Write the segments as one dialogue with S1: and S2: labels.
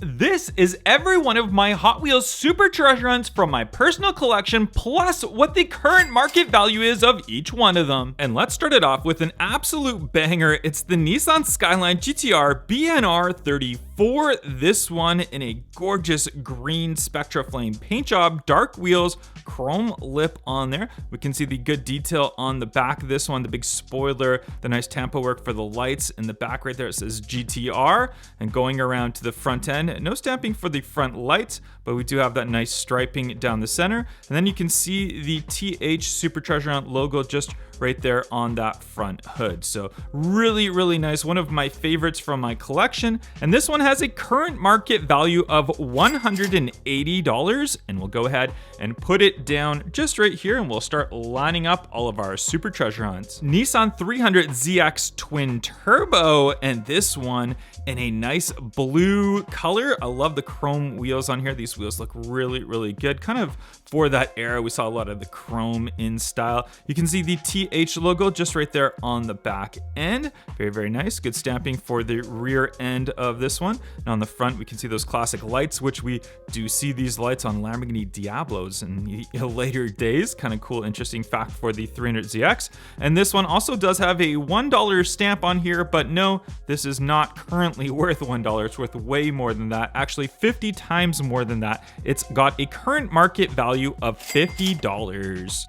S1: This is every one of my Hot Wheels super treasure hunts from my personal collection, plus what the current market value is of each one of them. And let's start it off with an absolute banger. It's the Nissan Skyline GTR BNR 34. This one in a gorgeous green Spectra Flame paint job, dark wheels, chrome lip on there. We can see the good detail on the back of this one, the big spoiler, the nice tampo work for the lights in the back right there. It says GTR, and going around to the front end, no stamping for the front lights, but we do have that nice striping down the center. And then you can see the TH Super Treasure Hunt logo just right there on that front hood. So really, really nice. One of my favorites from my collection. And this one has a current market value of $180. And we'll go ahead and put it down just right here, and we'll start lining up all of our super treasure hunts. Nissan 300ZX Twin Turbo, and this one in a nice blue color. I love the chrome wheels on here. These wheels look really, really good. Kind of for that era, we saw a lot of the chrome in style. You can see the TH logo just right there on the back end. Very, very nice. Good stamping for the rear end of this one. And on the front, we can see those classic lights, which we do see these lights on Lamborghini Diablos in later days. Kind of cool, interesting fact for the 300ZX. And this one also does have a $1 stamp on here, but no, this is not currently worth $1. It's worth way more than that. Actually, 50 times more than that. It's got a current market value of $50.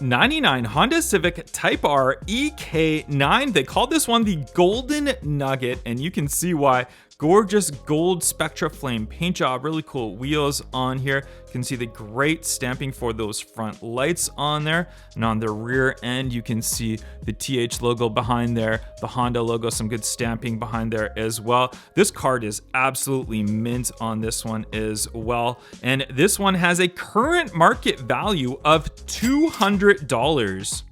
S1: 99 Honda Civic Type R EK9. They called this one the Golden Nugget, and you can see why. Gorgeous gold Spectra Flame paint job, really cool wheels on here. You can see the great stamping for those front lights on there. And on the rear end, you can see the TH logo behind there, the Honda logo, some good stamping behind there as well. This card is absolutely mint on this one as well. And this one has a current market value of $200.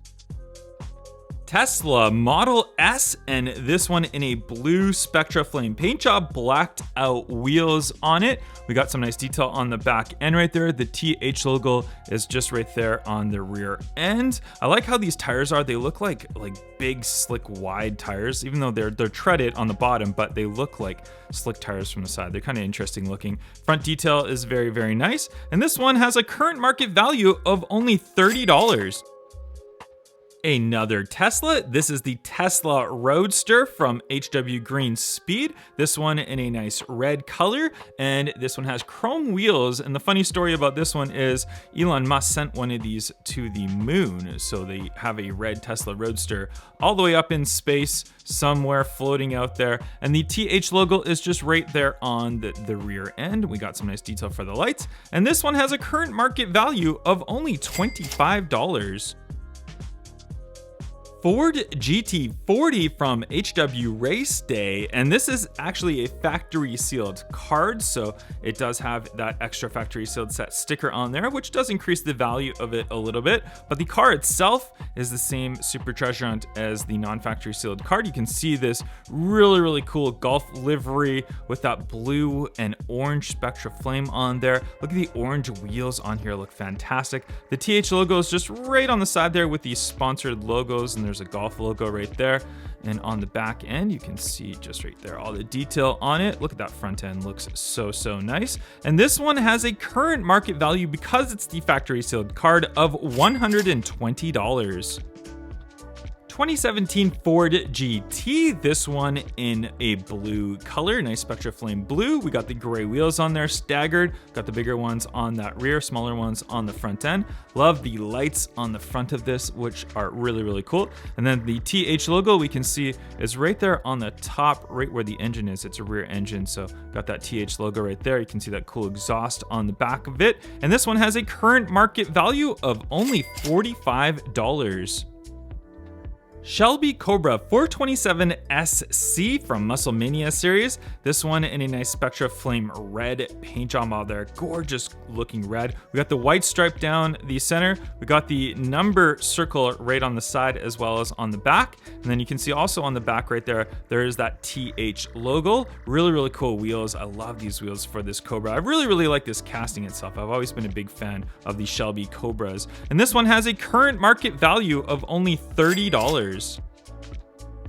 S1: Tesla Model S, and this one in a blue Spectra Flame paint job, blacked out wheels on it. We got some nice detail on the back end right there. The TH logo is just right there on the rear end. I like how these tires are. They look like big, slick, wide tires, even though they're treaded on the bottom, but they look like slick tires from the side. They're kind of interesting looking. Front detail is very, very nice. And this one has a current market value of only $30. Another Tesla. This is the Tesla Roadster from HW Green Speed. This one in a nice red color, and this one has chrome wheels. And the funny story about this one is Elon Musk sent one of these to the moon. So they have a red Tesla Roadster all the way up in space somewhere floating out there. And the TH logo is just right there on the rear end. We got some nice detail for the lights. And this one has a current market value of only $25. Ford GT40 from HW Race Day, and this is actually a factory sealed card, so it does have that extra factory sealed set sticker on there, which does increase the value of it a little bit, but the car itself is the same super treasure hunt as the non-factory sealed card. You can see this really, really cool Golf livery with that blue and orange Spectra Flame on there. Look at the orange wheels on here, look fantastic. The TH logo is just right on the side there with these sponsored logos, and there's a Golf logo right there. And on the back end, you can see just right there all the detail on it. Look at that front end, looks so, so nice. And this one has a current market value, because it's the factory sealed card, of $120. 2017 Ford GT, this one in a blue color, nice Spectra Flame blue. We got the gray wheels on there staggered, got the bigger ones on that rear, smaller ones on the front end. Love the lights on the front of this, which are really, really cool. And then the TH logo we can see is right there on the top, right where the engine is. It's a rear engine, so got that TH logo right there. You can see that cool exhaust on the back of it. And this one has a current market value of only $45. Shelby Cobra 427 SC from Muscle Mania series. This one in a nice Spectra Flame red paint job out there. Gorgeous looking red. We got the white stripe down the center. We got the number circle right on the side as well as on the back. And then you can see also on the back right there, there is that TH logo. Really, really cool wheels. I love these wheels for this Cobra. I really, really like this casting itself. I've always been a big fan of the Shelby Cobras. And this one has a current market value of only $30.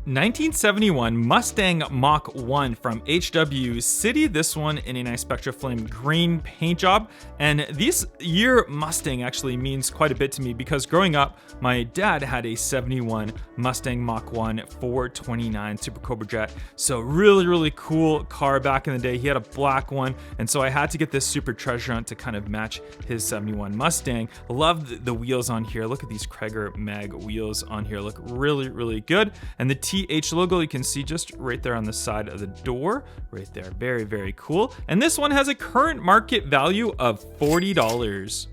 S1: 1971 Mustang Mach 1 from HW City. This one in a nice Spectra Flame green paint job. And this year Mustang actually means quite a bit to me because growing up, my dad had a 71 Mustang Mach 1 429 Super Cobra Jet. So really cool car back in the day. He had a black one. And so I had to get this Super Treasure Hunt to kind of match his 71 Mustang. Love the wheels on here. Look at these Cragar Mag wheels on here. Look really good. And the TH logo you can see just right there on the side of the door, right there. Very cool. And this one has a current market value of $40.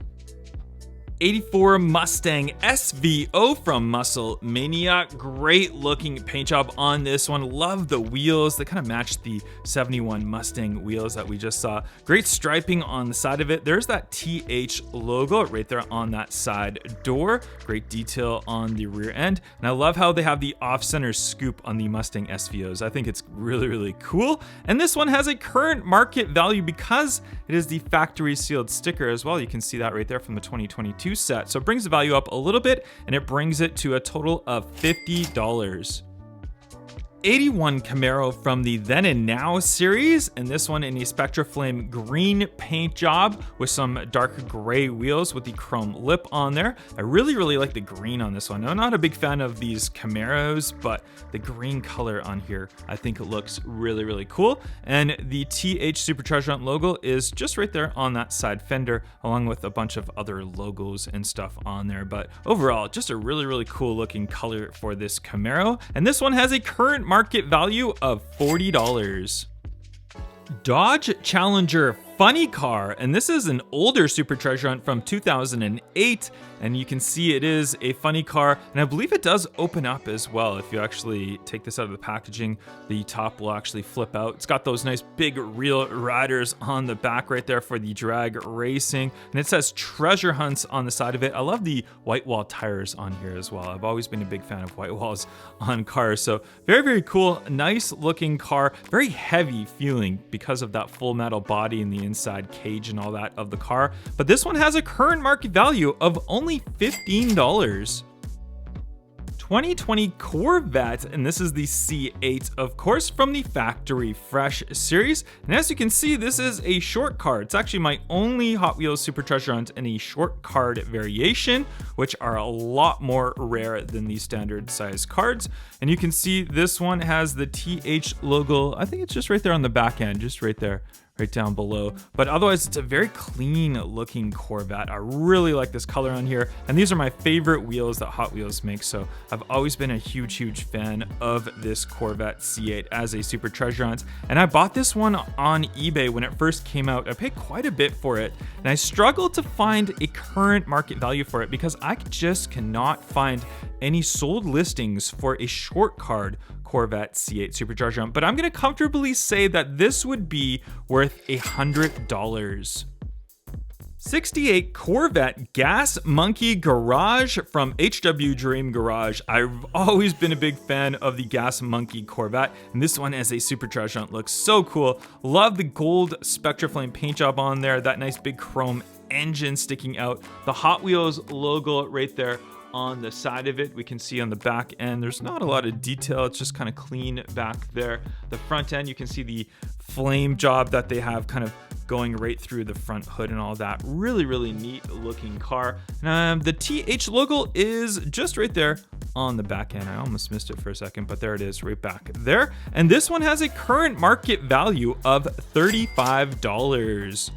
S1: 84 Mustang SVO from Muscle Mania. Great looking paint job on this one. Love the wheels. They kind of match the 71 Mustang wheels that we just saw. Great striping on the side of it. There's that TH logo right there on that side door. Great detail on the rear end. And I love how they have the off-center scoop on the Mustang SVOs. I think it's really cool. And this one has a current market value because it is the factory sealed sticker as well. You can see that right there from the 2022 set. So it brings the value up a little bit and it brings it to a total of $50. 81 Camaro from the Then and Now series, and this one in a Spectra Flame green paint job with some dark gray wheels with the chrome lip on there. I really like the green on this one. I'm not a big fan of these Camaros, but the green color on here, I think it looks really cool. And the TH Super Treasure Hunt logo is just right there on that side fender, along with a bunch of other logos and stuff on there. But overall, just a really cool looking color for this Camaro. And this one has a current market value of $40. Dodge Challenger funny car, and this is an older Super Treasure Hunt from 2008, and you can see it is a funny car, and I believe it does open up as well. If you actually take this out of the packaging, the top will actually flip out. It's got those nice big real riders on the back right there for the drag racing, and it says Treasure Hunts on the side of it. I love the white wall tires on here as well. I've always been a big fan of white walls on cars, so very cool, nice looking car, very heavy feeling because of that full metal body and the inside cage and all that of the car. But this one has a current market value of only $15. 2020 Corvette, and this is the C8, of course, from the Factory Fresh series. And as you can see, this is a short card. It's actually my only Hot Wheels Super Treasure Hunt in a short card variation, which are a lot more rare than the standard size cards. And you can see this one has the TH logo. I think it's just right there on the back end, just right there. Right down below, but otherwise it's a very clean looking Corvette. I really like this color on here, and these are my favorite wheels that Hot Wheels makes, so I've always been a huge fan of this Corvette C8 as a Super Treasure Hunt. And I bought this one on eBay when it first came out. I paid quite a bit for it, and I struggled to find a current market value for it because I just cannot find any sold listings for a short card Corvette C8 Super Treasure Hunt, but I'm gonna comfortably say that this would be worth $100. 68 Corvette Gas Monkey Garage from HW Dream Garage. I've always been a big fan of the Gas Monkey Corvette, and this one as a Super Treasure Hunt looks so cool. Love the gold Spectra Flame paint job on there, that nice big chrome engine sticking out, the Hot Wheels logo right there on the side of it. We can see on the back end there's not a lot of detail, it's just kind of clean back there. The front end, you can see the flame job that they have kind of going right through the front hood and all that. Really neat looking car. The TH logo is just right there on the back end. I almost missed it for a second, but there it is right back there. And this one has a current market value of $35.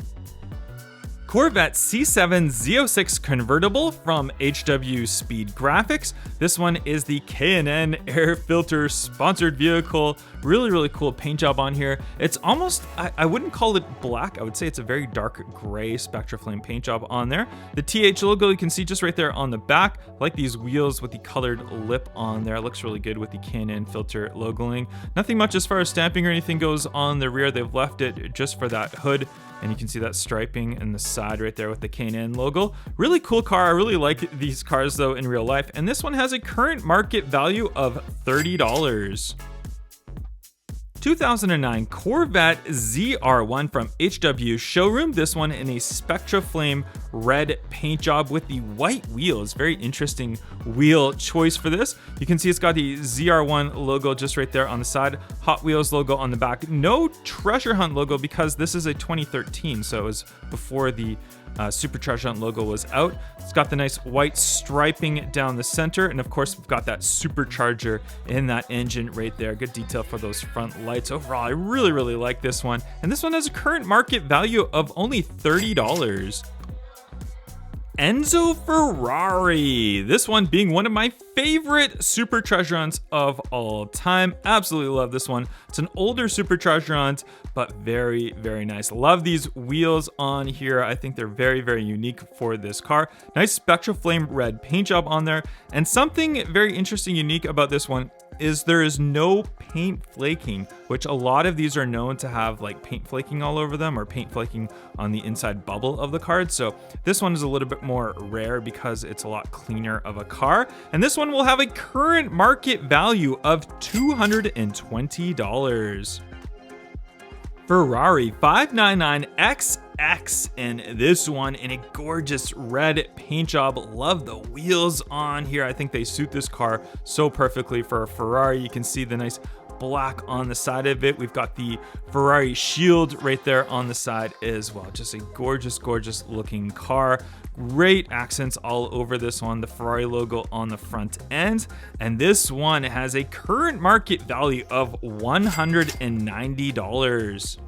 S1: Corvette C7 Z06 convertible from HW Speed Graphics. This one is the K&N air filter sponsored vehicle. Really cool paint job on here. It's almost, I wouldn't call it black. I would say it's a very dark gray Spectra Flame paint job on there. The TH logo you can see just right there on the back. I like these wheels with the colored lip on there. It looks really good with the K&N filter logoing. Nothing much as far as stamping or anything goes on the rear. They've left it just for that hood. And you can see that striping in the side right there with the K&N logo. Really cool car. I really like these cars though in real life. And this one has a current market value of $30. 2009 Corvette ZR1 from HW Showroom. This one in a Spectra Flame red paint job with the white wheels. Very interesting wheel choice for this. You can see it's got the ZR1 logo just right there on the side, Hot Wheels logo on the back. No Treasure Hunt logo because this is a 2013, so it was before the Super Treasure Hunt logo was out. It's got the nice white striping down the center, and of course we've got that supercharger in that engine right there. Good detail for those front lights. Overall, I really like this one, and this one has a current market value of only $30. Enzo Ferrari, this one being one of my favorite super treasure hunts of all time. Absolutely love this one. It's an older super treasure hunt, but very nice. Love these wheels on here. I think they're very unique for this car. Nice Spectra Flame red paint job on there. And something very interesting, unique about this one is there is no paint flaking, which a lot of these are known to have like paint flaking all over them or paint flaking on the inside bubble of the card. So this one is a little bit more rare because it's a lot cleaner of a car. And this one will have a current market value of $220. Ferrari 599XX, and this one in a gorgeous red paint job. Love the wheels on here. I think they suit this car so perfectly for a Ferrari. You can see the nice black on the side of it. We've got the Ferrari shield right there on the side as well. Just a gorgeous looking car. Great accents all over this one. The Ferrari logo on the front end. And this one has a current market value of $190.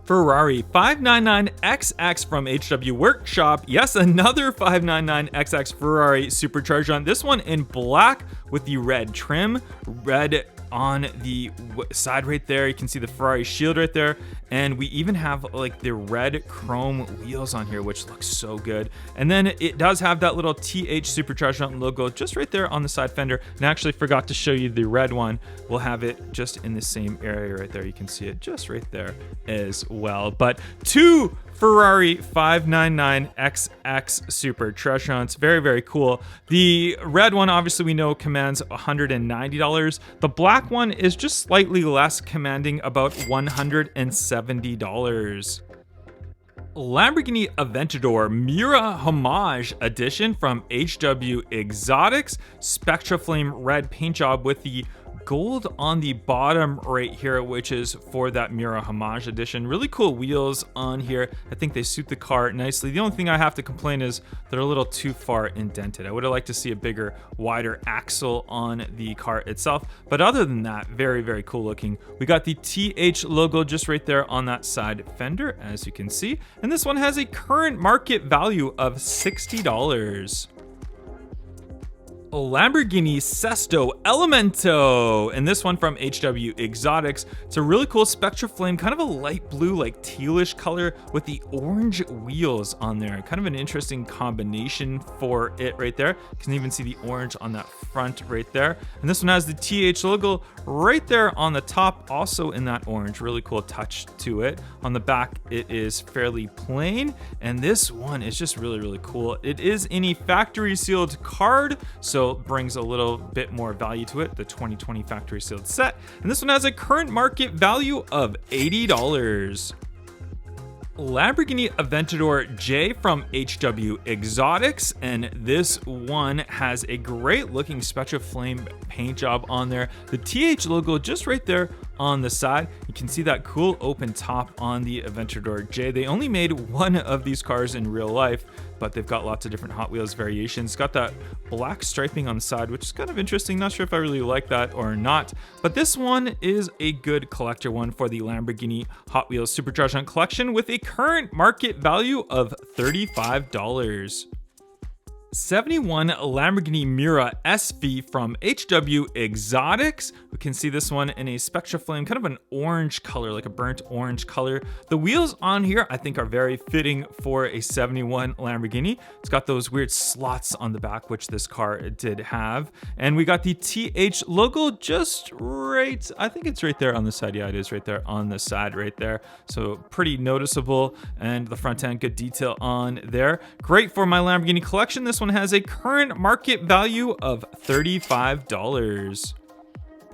S1: Ferrari 599XX from HW Workshop. Yes, another 599XX Ferrari supercharger on this one in black with the red trim. Red on the side right there. You can see the Ferrari shield right there. And we even have like the red chrome wheels on here, which looks so good. And then it does have that little TH Supercharger Hunt logo just right there on the side fender. And I actually forgot to show you the red one. We'll have it just in the same area right there. You can see it just right there as well. But two Ferrari 599XX Super Treasure Hunts. Very cool. The red one, obviously, we know commands $190. The black one is just slightly less, commanding about $170. Lamborghini Aventador Mura Homage Edition from HW Exotics. Spectra Flame red paint job with the gold on the bottom right here, which is for that Mura Homage Edition. Really cool wheels on here. I think they suit the car nicely. The only thing I have to complain is they're a little too far indented. I would have liked to see a bigger, wider axle on the car itself. But other than that, very cool looking. We got the TH logo just right there on that side fender, as you can see. And this one has a current market value of $60. Lamborghini Sesto Elemento, and this one from HW Exotics. It's a really cool Spectra Flame, kind of a light blue, like tealish color with the orange wheels on there. Kind of an interesting combination for it right there. You can even see the orange on that front right there. And this one has the TH logo right there on the top, also in that orange. Really cool touch to it. On the back, it is fairly plain, and this one is just really cool. It is in a factory sealed card, so it brings a little bit more value to it, the 2020 factory sealed set. And this one has a current market value of $80. Lamborghini Aventador J from HW Exotics, and this one has a great looking Spectra Flame paint job on there. The TH logo just right there on the side. You can see that cool open top on the Aventador J. They only made one of these cars in real life, but they've got lots of different Hot Wheels variations. It's got that black striping on the side, which is kind of interesting. Not sure if I really like that or not, but this one is a good collector one for the Lamborghini Hot Wheels Supercharged Hunt collection with a current market value of $35. 71 Lamborghini Miura SV from HW Exotics. We can see this one in a Spectra Flame, kind of an orange color, like a burnt orange color. The wheels on here, I think, are very fitting for a 71 Lamborghini. It's got those weird slots on the back, which this car did have. And we got the TH logo just right, I think it's right there on the side. Yeah, it is right there on the side right there. So pretty noticeable. And the front end, good detail on there. Great for my Lamborghini collection. This one has a current market value of $35.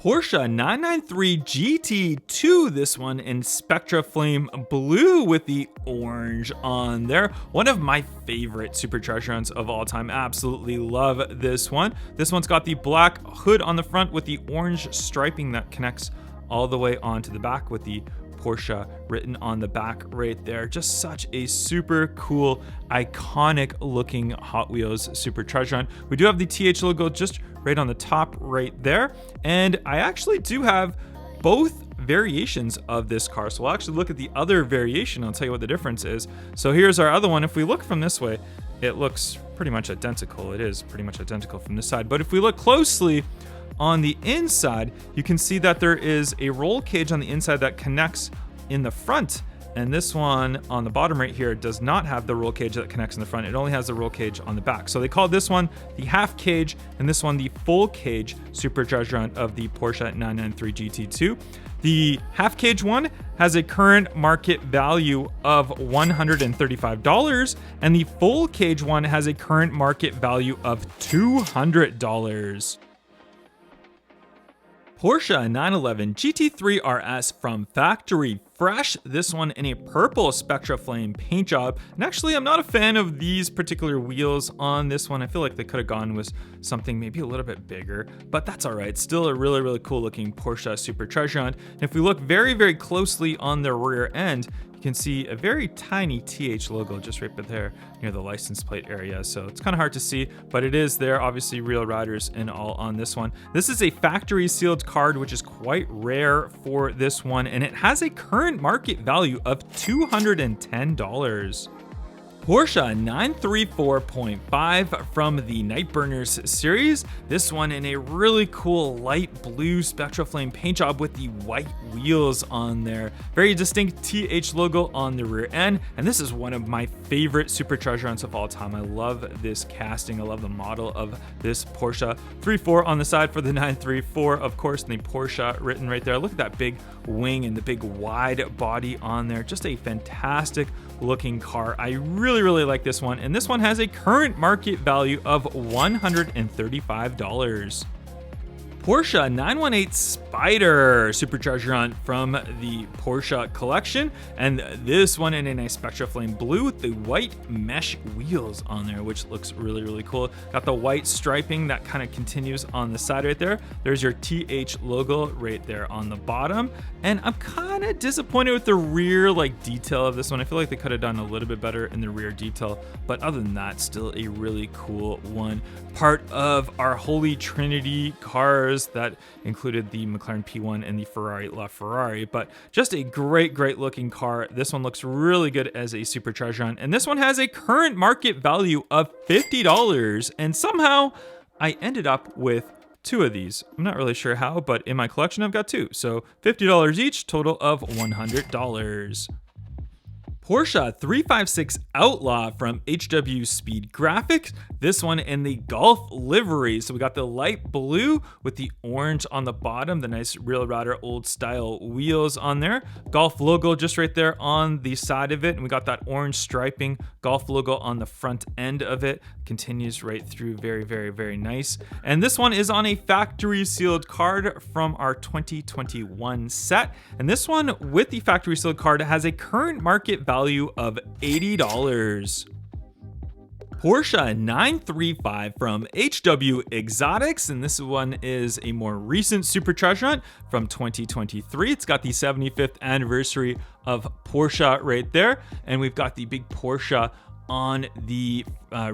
S1: Porsche 993 GT2, this one in Spectra Flame Blue with the orange on there. One of my favorite supercharger hunts of all time. Absolutely love this one. This one's got the black hood on the front with the orange striping that connects all the way onto the back with the Porsche written on the back right there. Just such a super cool, iconic looking Hot Wheels supercharger hunt. We do have the TH logo just right on the top right there. And I actually do have both variations of this car. So we'll actually look at the other variation. I'll tell you what the difference is. So here's our other one. If we look from this way, it looks pretty much identical. It is pretty much identical from this side. But if we look closely on the inside, you can see that there is a roll cage on the inside that connects in the front. And this one on the bottom right here does not have the roll cage that connects in the front. It only has the roll cage on the back. So they call this one the half cage and this one the full cage supercharger hunt of the Porsche 993 GT2. The half cage one has a current market value of $135 and the full cage one has a current market value of $200. Porsche 911 GT3 RS from factory fresh. This one in a purple Spectra Flame paint job. And actually, I'm not a fan of these particular wheels on this one. I feel like they could have gone with something maybe a little bit bigger, but that's all right. Still a really, really cool looking Porsche supercharger hunt. And if we look very, very closely on the rear end, you can see a very tiny TH logo just right there near the license plate area. So it's kind of hard to see, but it is there. Obviously, real riders and all on this one. This is a factory sealed card, which is quite rare for this one. And it has a current market value of $210. Porsche 934.5 from the Nightburners series. This one in a really cool light blue Spectra Flame paint job with the white wheels on there. Very distinct TH logo on the rear end. And this is one of my favorite supercharger hunts of all time. I love this casting. I love the model of this Porsche. 3.4 on the side for the 934, of course, and the Porsche written right there. Look at that big wing and the big wide body on there. Just a fantastic looking car. I really like this one, and this one has a current market value of $135. Porsche 918 Spider supercharger hunt from the Porsche collection, and this one in a nice Spectra Flame blue with the white mesh wheels on there, which looks really cool. Got the white striping that kind of continues on the side right there. There's your TH logo right there on the bottom, and I'm kind of disappointed with the rear detail of this one. I feel like they could have done a little bit better in the rear detail, but other than that, still a really cool one. Part of our Holy Trinity cars that included the McLaren P1 and the Ferrari LaFerrari, but just a great looking car. This one looks really good as a supercharger hunt, and this one has a current market value of $50, and somehow I ended up with two of these. I'm not really sure how, but in my collection I've got two, so $50 each, total of $100. Porsche 356 Outlaw from HW Speed Graphics. This one in the Golf livery. So we got the light blue with the orange on the bottom, the nice Real Rider old style wheels on there. Golf logo just right there on the side of it. And we got that orange striping Golf logo on the front end of it. Continues right through. Very nice. And this one is on a factory sealed card from our 2021 set. And this one with the factory sealed card has a current market value of $80. Porsche 935 from HW Exotics, and this one is a more recent supercharger hunt from 2023. It's got the 75th anniversary of Porsche right there, and we've got the big Porsche on the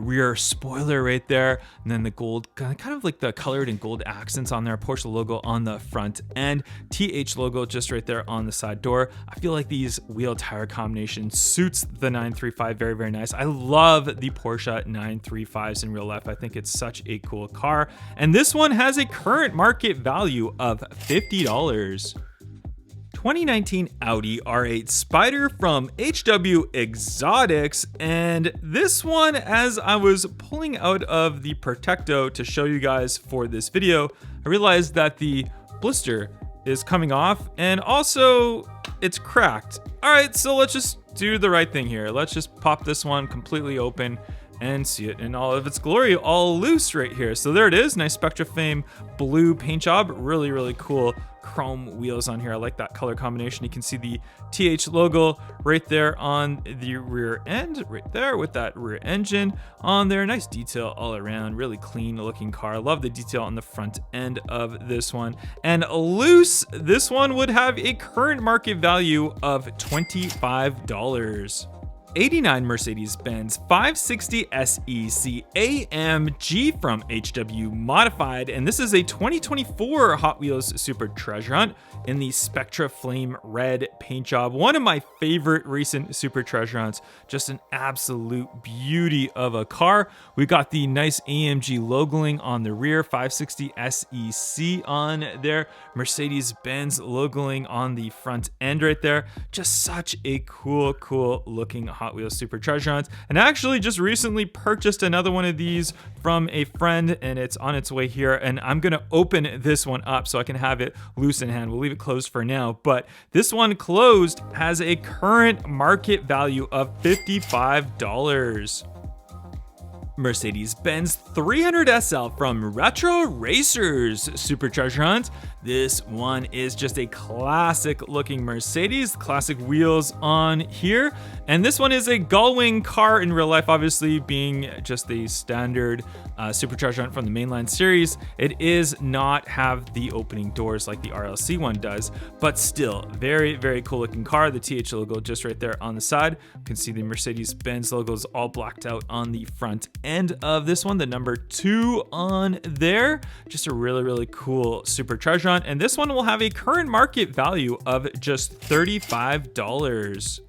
S1: rear spoiler right there, and then the gold, kind of like the colored and gold accents on there, Porsche logo on the front end, TH logo just right there on the side door. I feel like these wheel tire combination suits the 935 very nice. I love the Porsche 935s in real life. I think it's such a cool car, and this one has a current market value of $50. 2019 Audi R8 Spider from HW Exotics, and this one, as I was pulling out of the Protecto to show you guys for this video, I realized that the blister is coming off and also it's cracked. All right, so let's just do the right thing here. Let's just pop this one completely open and see it in all of its glory, all loose right here. So there it is, nice Spectraflame blue paint job, really cool chrome wheels on here. I like that color combination. You can see the TH logo right there on the rear end, right there with that rear engine on there. Nice detail all around, really clean looking car. Love the detail on the front end of this one. And loose, this one would have a current market value of $25. 89 Mercedes-Benz 560 SEC AMG from HW Modified, and this is a 2024 Hot Wheels Super Treasure Hunt in the Spectraflame red paint job. One of my favorite recent Super Treasure Hunts, just an absolute beauty of a car. We got the nice AMG logoing on the rear, 560 SEC on there, Mercedes-Benz logoing on the front end right there. Just such a cool looking Hot Wheels Super Treasure Hunt. And I actually just recently purchased another one of these from a friend, and it's on its way here, and I'm gonna open this one up so I can have it loose in hand. We'll leave it closed for now, but this one closed has a current market value of $55. Mercedes-Benz 300 SL from Retro Racers Super Treasure Hunt. This one is just a classic looking Mercedes, classic wheels on here. And this one is a gull-wing car in real life, obviously being just the standard Super Treasure Hunt from the mainline series. It is not have the opening doors like the RLC one does, but still very cool looking car. The TH logo just right there on the side. You can see the Mercedes-Benz logo is all blacked out on the front end of this one, the number 2 on there. Just a really cool Super Treasure Hunt, and this one will have a current market value of just $35.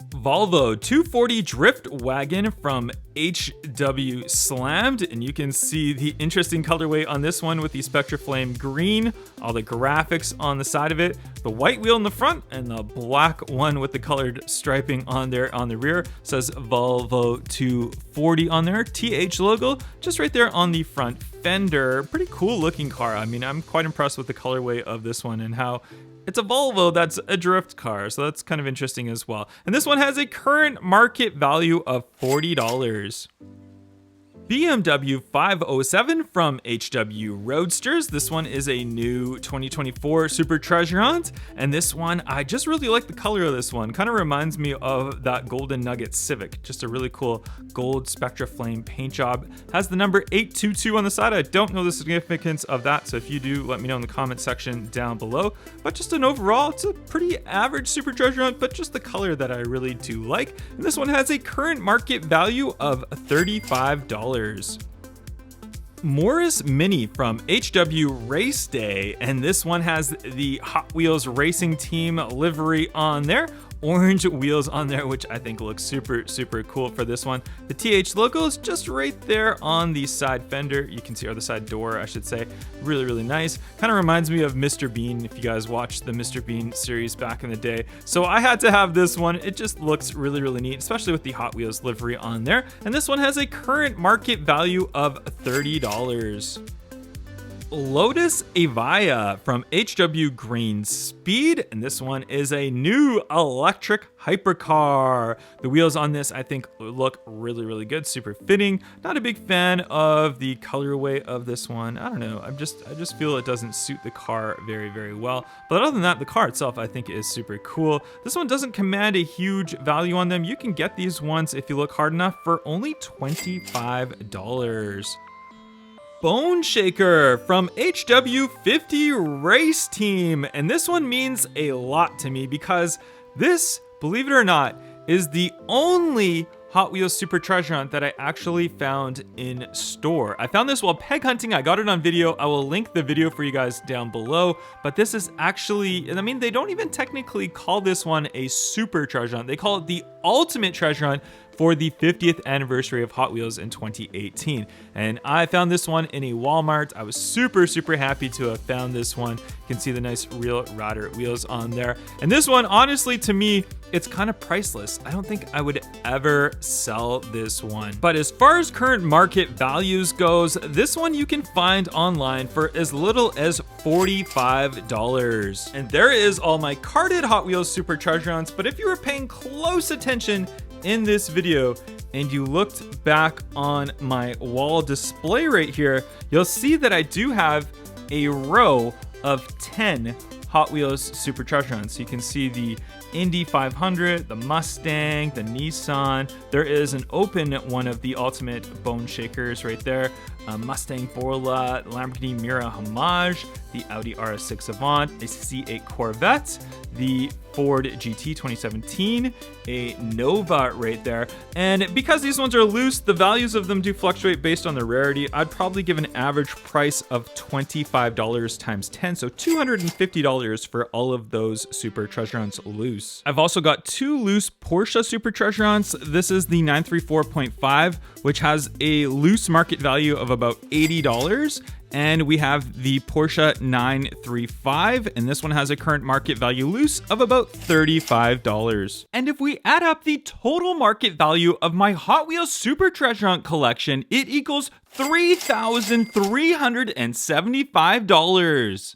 S1: Volvo 240 Drift Wagon from HW Slammed, and you can see the interesting colorway on this one with the Spectraflame green, all the graphics on the side of it, the white wheel in the front, and the black one with the colored striping on there on the rear. It says Volvo 240 on there, TH logo just right there on the front fender. Pretty cool looking car. I mean, I'm quite impressed with the colorway of this one and how it's a Volvo that's a drift car, so that's kind of interesting as well. And this one has a current market value of $40. BMW 507 from HW Roadsters. This one is a new 2024 Super Treasure Hunt, and this one, I just really like the color of this one. Kind of reminds me of that Golden Nugget Civic. Just a really cool gold Spectraflame paint job. Has the number 822 on the side. I don't know the significance of that, so if you do, let me know in the comment section down below. But just an overall, it's a pretty average Super Treasure Hunt, but just the color that I really do like. And this one has a current market value of $35. Morris Mini from HW Race Day, and this one has the Hot Wheels Racing Team livery on there. Orange wheels on there, which I think looks super cool for this one. The TH logo is just right there on the side fender. You can see, or the side door, I should say. Really nice. Kind of reminds me of Mr. Bean, if you guys watched the Mr. Bean series back in the day. So I had to have this one. It just looks really neat, especially with the Hot Wheels livery on there. And this one has a current market value of $30. Lotus Evija from HW Green Speed, and this one is a new electric hypercar. The wheels on this I think look really good, super fitting. Not a big fan of the colorway of this one. I don't know, I just feel it doesn't suit the car very well. But other than that, the car itself I think is super cool. This one doesn't command a huge value on them. You can get these ones if you look hard enough for only $25. Bone Shaker from HW50 Race Team, and this one means a lot to me because this, believe it or not, is the only Hot Wheels Super Treasure Hunt that I actually found in store. I found this while peg hunting. I got it on video. I will link the video for you guys down below, but this is actually, I mean, they don't even technically call this one a Super Treasure Hunt. They call it the Ultimate Treasure Hunt for the 50th anniversary of Hot Wheels in 2018. And I found this one in a Walmart. I was super happy to have found this one. You can see the nice real Radar wheels on there. And this one, honestly, to me, it's kind of priceless. I don't think I would ever sell this one. But as far as current market values goes, this one you can find online for as little as $45. And there is all my carded Hot Wheels Super Treasure Hunts, but if you were paying close attention, in this video and you looked back on my wall display right here, you'll see that I do have a row of 10 Hot Wheels Super Treasure Hunts. So you can see the Indy 500, the Mustang, the Nissan. There is an open one of the Ultimate Bone Shakers right there. Mustang Borla, Lamborghini Miura Homage, the Audi RS6 Avant. I see a Corvette, the Ford GT 2017, a Nova right there. And because these ones are loose, the values of them do fluctuate based on the rarity. I'd probably give an average price of $25 times 10, so $250 for all of those Super Treasure Hunts loose. I've also got 2 loose Porsche Super Treasure Hunts. This is the 934.5, which has a loose market value of about $80. And we have the Porsche 935, and this one has a current market value loose of about $35. And if we add up the total market value of my Hot Wheels Super Treasure Hunt collection, it equals $3,375.